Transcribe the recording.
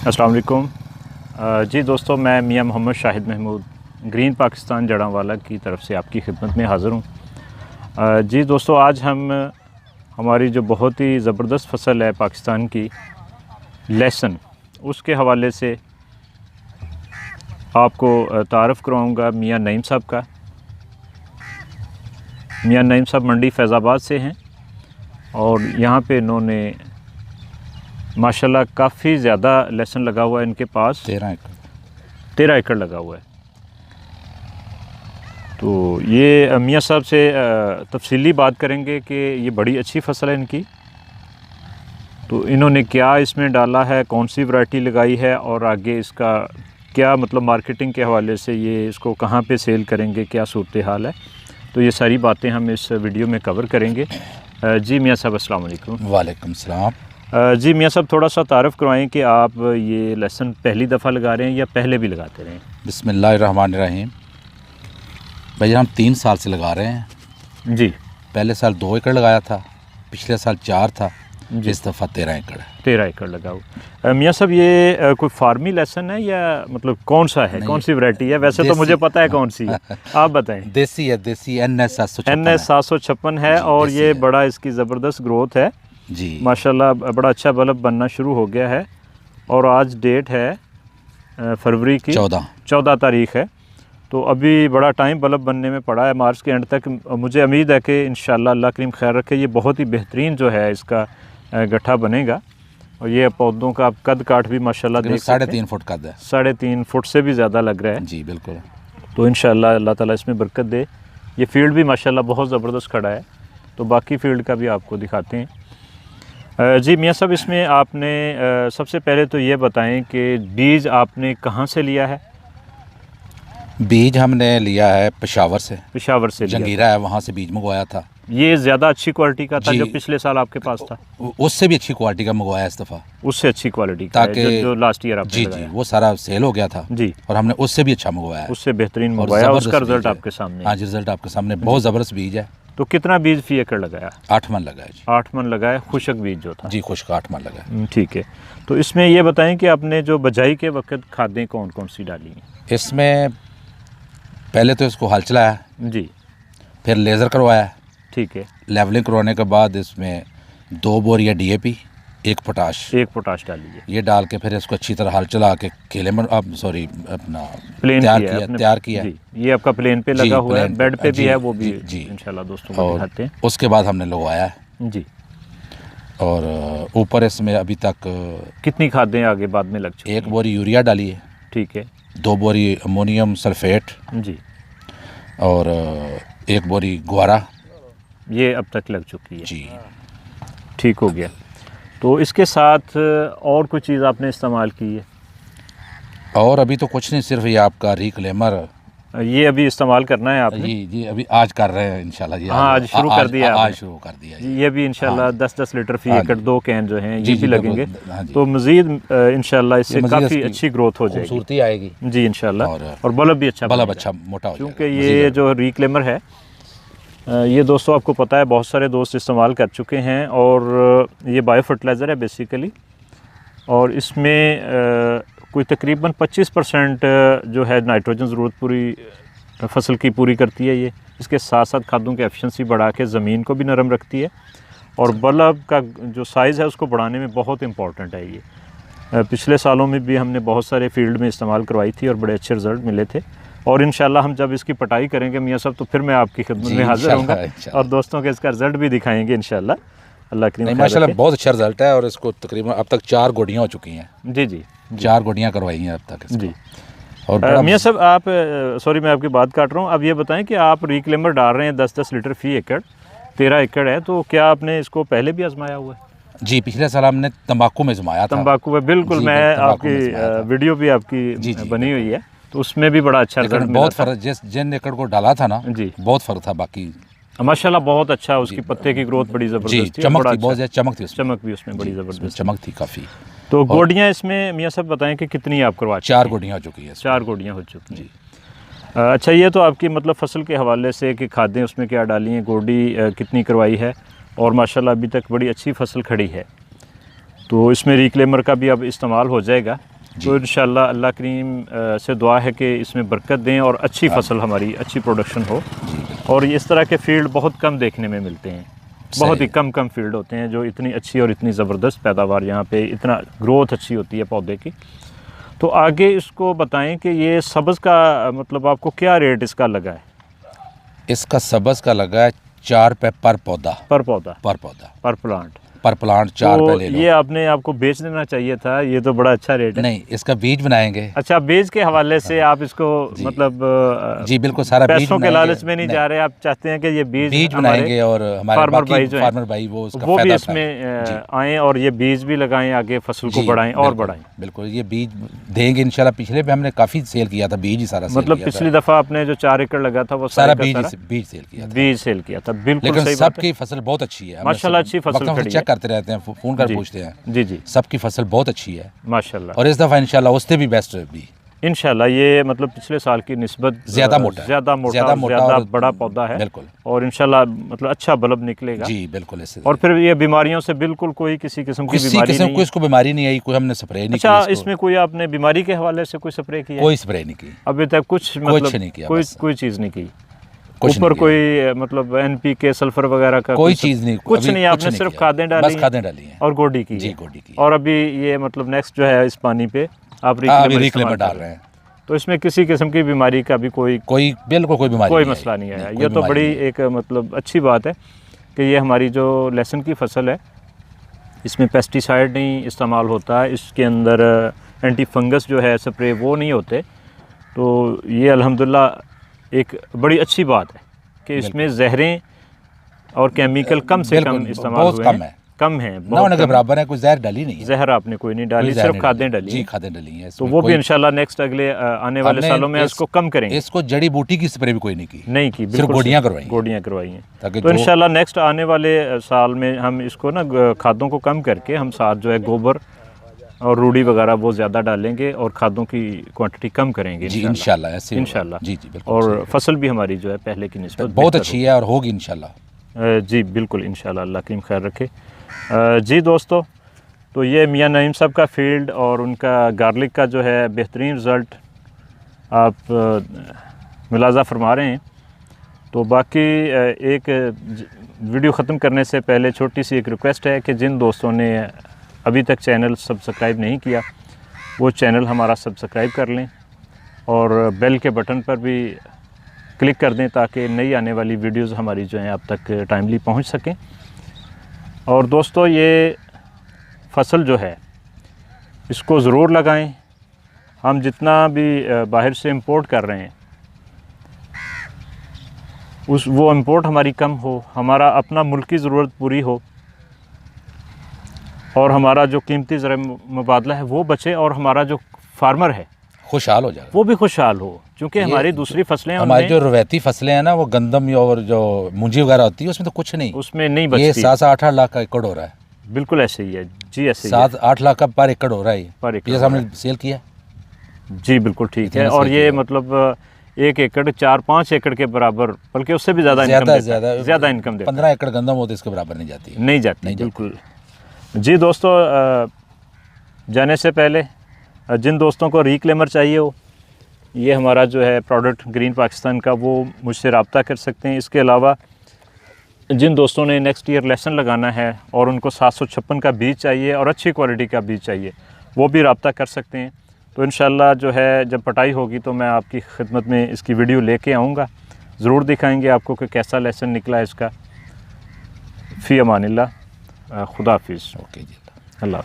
अस्सलाम वालेकुम। जी दोस्तों, मैं मियां मोहम्मद शाहिद महमूद ग्रीन पाकिस्तान जड़ांवाला की तरफ से आपकी खिदमत में हाज़िर हूँ। जी दोस्तों, आज हम हमारी जो बहुत ही ज़बरदस्त फसल है पाकिस्तान की लहसुन, उसके हवाले से आपको तारफ़ करवाऊँगा मियां नईम साहब का। मियां नईम साहब मंडी फैज़ाबाद से हैं और यहाँ पे इन्होंने माशाल्लाह काफ़ी ज़्यादा लहसुन लगा हुआ है इनके पास। 13 एकड़ लगा हुआ है। तो ये मियां साहब से तफसीली बात करेंगे कि ये बड़ी अच्छी फसल है इनकी, तो इन्होंने क्या इसमें डाला है, कौन सी वैरायटी लगाई है और आगे इसका क्या मतलब मार्केटिंग के हवाले से ये इसको कहाँ पे सेल करेंगे, क्या सूरत हाल है। तो ये सारी बातें हम इस वीडियो में कवर करेंगे। जी मियां साहब अस्सलाम वालेकुम। वालेकुम सलाम। जी मियां साहब, थोड़ा सा तारफ़ करवाएं कि आप ये लहसुन पहली दफ़ा लगा रहे हैं या पहले भी लगाते रहे हैं। बिस्मिल्लाहिर्रहमानिर्रहीम। भैया हम 3 साल से लगा रहे हैं जी। पहले साल 2 एकड़ लगाया था, पिछले साल 4 था, इस दफ़ा 13 एकड़ है। 13 एकड़ लगा हुआ। मियां साहब, ये कोई फार्मी लहसुन है या मतलब कौन सा है, कौन सी वैरायटी है? वैसे तो मुझे पता है कौन सी है, आप बताएं। देसी है, देसी NS 756 है और ये बड़ा इसकी ज़बरदस्त ग्रोथ है जी माशाल्लाह, बड़ा अच्छा बल्ब बनना शुरू हो गया है। और आज डेट है फरवरी की 14 तारीख़ है, तो अभी बड़ा टाइम बल्ब बनने में पड़ा है, मार्च के एंड तक। मुझे उम्मीद है कि इंशाल्लाह अल्लाह करीम खैर रखे, ये बहुत ही बेहतरीन जो है इसका गट्ठा बनेगा। और ये पौधों का कद काठ भी माशाल्लाह देख 3.5 फुट कद है, 3.5 फुट से भी ज़्यादा लग रहा है जी बिल्कुल। तो इंशाल्लाह अल्लाह ताला इसमें बरकत दे। ये फील्ड भी माशाल्लाह बहुत ज़बरदस्त खड़ा है, तो बाकी फील्ड का भी आपको दिखाते हैं। जी मियां साहब, इसमें आपने सबसे पहले तो ये बताएं कि बीज आपने कहाँ से लिया है? बीज हमने लिया है पेशावर से लिया। जंगीरा है, वहाँ से बीज मंगवाया था। ये ज़्यादा अच्छी क्वालिटी का था जो पिछले साल आपके पास था? उससे भी अच्छी क्वालिटी का मंगवाया इस दफ़ा। उससे अच्छी क्वालिटी का ताकि जो लास्ट ईयर आपने जी वो सारा सेल हो गया था जी, और हमने उससे भी अच्छा मंगवाया, उससे बेहतरीन मंगवाया, उसका रिजल्ट आपके सामने। हाँ जी, रिजल्ट आपके सामने, बहुत ज़बरदस्त बीज है। तो कितना बीज फी एकड़ लगाया? 8 मन लगाया जी। 8 मन लगाया, खुशक बीज जो था जी, खुशक 8 मन लगाया। ठीक है। तो इसमें ये बताएं कि आपने जो बजाई के वक्त खादें कौन कौन सी डाली हैं? इसमें पहले तो इसको हल चलाया जी, फिर लेज़र करवाया, ठीक है। लेवलिंग करवाने के बाद इसमें 2 बोरियाँ DAP, 1 पोटाश डाली है। ये डाल के फिर इसको अच्छी तरह हल चला के केले में अपना प्लेन तैयार किया। ये आपका प्लेन पे लगा हुआ है, बेड पे भी है वो भी जी इंशाल्लाह दोस्तों को दिखाते हैं। उसके बाद हमने लगवाया है जी। और ऊपर इसमें अभी तक कितनी खादें आगे बाद में लग चुकी? 1 बोरी यूरिया डाली है, ठीक है। 2 बोरी अमोनियम सल्फेट जी, और 1 बोरी ग्वारा, ये अब तक लग चुकी है जी। ठीक हो गया। तो इसके साथ और कोई चीज़ आपने इस्तेमाल की है? और अभी तो कुछ नहीं, सिर्फ ये आपका रिक्लेमर ये अभी इस्तेमाल करना है आपने? जी अभी आज कर रहे हैं इंशाल्लाह जी। हाँ, आज शुरू कर दिया। आज शुरू कर दिया जी। ये भी इंशाल्लाह 10-10 लीटर फी एकड़ 2 कैन जो हैं ये भी लगेंगे। हाँ तो मज़ीद इंशाल्लाह इससे काफ़ी अच्छी ग्रोथ हो जाएगी, खूबसूरती आएगी जी इंशाल्लाह। और बल्ब भी अच्छा मोटा हो जाएगा, क्योंकि ये जो रिक्लेमर है ये दोस्तों आपको पता है बहुत सारे दोस्त इस्तेमाल कर चुके हैं और ये बायो फर्टिलाइज़र है बेसिकली। और इसमें कोई तकरीबन 25% जो है नाइट्रोजन ज़रूरत पूरी फसल की पूरी करती है ये। इसके साथ साथ खादों की एफिशिएंसी बढ़ा के ज़मीन को भी नरम रखती है और बल्ब का जो साइज़ है उसको बढ़ाने में बहुत इम्पॉर्टेंट है ये। पिछले सालों में भी हमने बहुत सारे फील्ड में इस्तेमाल करवाई थी और बड़े अच्छे रिज़ल्ट मिले थे। और इंशाल्लाह हम जब इसकी पटाई करेंगे मियां साहब तो फिर मैं आपकी खिदमत में हाज़िर होऊंगा और दोस्तों के इसका रिज़ल्ट भी दिखाएंगे इंशाल्लाह अल्लाह करीम। माशाल्लाह बहुत अच्छा रिज़ल्ट है और इसको तकरीबन अब तक 4 गोडियाँ हो चुकी हैं। जी 4 गोडियाँ करवाई हैं अब तक जी। और मियां साहब आप सॉरी मैं आपकी बात काट रहा हूँ, अब ये बताएं कि आप रिक्लेमर डाल रहे हैं 10-10 लीटर फी एकड़, 13 एकड़ है, तो क्या आपने इसको पहले भी आजमाया हुआ है? जी, पिछले साल हमने तंबाकू में आजमाया था। तंबाकू में बिल्कुल, मैं आपकी वीडियो भी आपकी बनी हुई है तो उसमें भी बड़ा अच्छा रिजल्ट मिला। बहुत फर्क, जिन एकड़ को डाला था ना जी, बहुत फर्क था। बाकी माशाल्लाह बहुत अच्छा, उसकी पत्ते की ग्रोथ बड़ी ज़बरदस्त थी, चमक थी, बहुत ज़्यादा चमक भी उसमें बड़ी ज़बरदस्त चमक थी काफ़ी। तो गोडियाँ इसमें मियां साहब बताएं कि कितनी आप करवा? 4 गोडियाँ हो चुकी है। 4 गोडियाँ हो चुकी जी। अच्छा, ये तो आपकी मतलब फसल के हवाले से कि खादें उसमें क्या डाली हैं, गोडी कितनी करवाई है और माशाल्लाह अभी तक बड़ी अच्छी फसल खड़ी है। तो इसमें रिक्लेमर का भी अब इस्तेमाल हो जाएगा। तो इंशाल्लाह अल्लाह करीम से दुआ है कि इसमें बरकत दें और अच्छी फसल हमारी अच्छी प्रोडक्शन हो। और इस तरह के फील्ड बहुत कम देखने में मिलते हैं, बहुत ही कम फील्ड होते हैं जो इतनी अच्छी और इतनी ज़बरदस्त पैदावार यहाँ पे इतना ग्रोथ अच्छी होती है पौधे की। तो आगे इसको बताएं कि ये सब्ज़ का मतलब आपको क्या रेट इसका लगा है? इसका सब्ज़ का लगा है 4 रुपये पर पौधा पर प्लांट पर प्लांट 4 रुपये ले लो। ये आपने आपको बेच देना चाहिए था, ये तो बड़ा अच्छा रेट है। नहीं, इसका बीज बनाएंगे। अच्छा, बीज के हवाले से आप इसको मतलब जी बिल्कुल सारा बीज पैसों के लालच में नहीं जा रहे, आप चाहते हैं कि ये बीज बनाएंगे और हमारे फार्मर भाई वो भी इसमें आएँ और ये बीज भी लगाएं, आगे फसल को बढ़ाएं और बढ़ाएं। बिल्कुल, ये बीज देंगे इंशाल्लाह। पिछले पे हमने काफ़ी सेल किया था, बीज ही सारा मतलब पिछली दफ़ा आपने जो 4 एकड़ लगा था वो सारा बीज सेल किया था। बिल्कुल लेकिन सबकी फसल बहुत अच्छी है माशाल्लाह, अच्छी फसल खड़ी है। करते रहते हैं, फोन कर पूछते हैं। जी, सबकी फसल बहुत अच्छी है माशाल्लाह। और इस दफ़ा इंशाल्लाह उससे भी बेस्ट भी इंशाल्लाह। ये मतलब पिछले साल की निस्बत ज़्यादा बड़ा पौधा है। बिल्कुल। और इंशाल्लाह मतलब अच्छा बल्ब निकलेगा। जी बिल्कुल। और फिर ये बीमारियों से बिल्कुल कोई किसी किस्म की बीमारी नहीं, कोई इसको बीमारी नहीं आई, कोई हमने स्प्रे नहीं किया। अच्छा, इसमें कोई आपने बीमारी के हवाले से कोई स्प्रे किया? कोई स्प्रे नहीं की अभी तक, कुछ नहीं किया, कोई चीज़ नहीं की ऊपर, कोई मतलब NPK सल्फर वगैरह का कोई चीज़ नहीं, कुछ नहीं। आपने सिर्फ खादें डाली हैं और गोडी की। और अभी ये मतलब नेक्स्ट जो है इस पानी पे आप रिक्लेमर डाल रहे हैं, तो इसमें किसी किस्म की बीमारी का भी बिल्कुल कोई मसला नहीं है। ये तो बड़ी एक मतलब अच्छी बात है कि ये हमारी जो लहसुन की फसल है इसमें पेस्टिसाइड नहीं इस्तेमाल होता है, इसके अंदर एंटी फंगस जो है स्प्रे वो नहीं होते। तो ये अल्हम्दुलिल्लाह एक बड़ी अच्छी बात है कि इसमें जहरें और केमिकल कम से कम इस्तेमाल हुए हैं, कम है, बहुत के बराबर है। कोई जहर डाली नहीं है, जहर आपने कोई नहीं डाली, सिर्फ खादें डाली। जी, खादें डाली हैं। तो वो भी इंशाल्लाह नेक्स्ट अगले आने वाले सालों में इसको कम करेंगे। इसको जड़ी बूटी की स्प्रे भी कोई नहीं की, सिर्फ गोडियाँ करवाई हैं। तो इंशाल्लाह नेक्स्ट आने वाले साल में हम इसको ना खादों को कम करके हम साथ जो है गोबर और रूढ़ी वगैरह वो ज़्यादा डालेंगे और खादों की क्वांटिटी कम करेंगे इंशाल्लाह। जी बिल्कुल। और फसल भी हमारी जो है पहले की निस्बत बहुत अच्छी है और होगी इंशाल्लाह। जी बिल्कुल, इंशाल्लाह। अल्लाह करीम खैर रखे। जी दोस्तों, तो ये मियां नईम साहब का फील्ड और उनका गार्लिक का जो है बेहतरीन रिज़ल्ट आप मुलाज़ा फरमा रहे हैं। तो बाकी एक वीडियो ख़त्म करने से पहले छोटी सी एक रिक्वेस्ट है कि जिन दोस्तों ने अभी तक चैनल सब्सक्राइब नहीं किया वो चैनल हमारा सब्सक्राइब कर लें और बेल के बटन पर भी क्लिक कर दें ताकि नई आने वाली वीडियोस हमारी जो हैं आप तक टाइमली पहुंच सकें। और दोस्तों, ये फसल जो है इसको ज़रूर लगाएं। हम जितना भी बाहर से इंपोर्ट कर रहे हैं वो इंपोर्ट हमारी कम हो, हमारा अपना मुल्क की ज़रूरत पूरी हो और हमारा जो कीमती ज़रा मुबादला है वो बचे और हमारा जो फार्मर है खुशहाल हो जाए, वो भी खुशहाल हो। क्योंकि हमारी दूसरी फसलें, हमारी जो रवायती फसलें हैं ना, वो गंदम और जो मूंजी वगैरह होती है उसमें तो कुछ नहीं, उसमें नहीं बचती। ये 7-8 लाख का एकड़ हो रहा है। बिल्कुल ऐसे ही है जी, ऐसे 7-8 लाख का पर एकड़ हो रहा है पर एकड़। ये हमने सेल किया जी, बिल्कुल ठीक है। और ये मतलब 1 एकड़ 4-5 एकड़ के बराबर, बल्कि उससे भी ज़्यादा इनकम देता है। 15 एकड़ गंदम हो तो इसके बराबर नहीं जाती। बिल्कुल जी। दोस्तों, जाने से पहले जिन दोस्तों को रिक्लेमर चाहिए हो, ये हमारा जो है प्रोडक्ट ग्रीन पाकिस्तान का, वो मुझसे रब्ता कर सकते हैं। इसके अलावा जिन दोस्तों ने नेक्स्ट ईयर लहसुन लगाना है और उनको 756 का बीज चाहिए और अच्छी क्वालिटी का बीज चाहिए, वो भी रब्ता कर सकते हैं। तो इंशाल्लाह जो है जब पटाई होगी तो मैं आपकी खिदमत में इसकी वीडियो लेके आऊँगा, ज़रूर दिखाएंगे आपको कि कैसा लहसुन निकला है इसका। फ़ी अमानिल्लाह, खुदा हाफिज़। ओके जी, अल्लाह।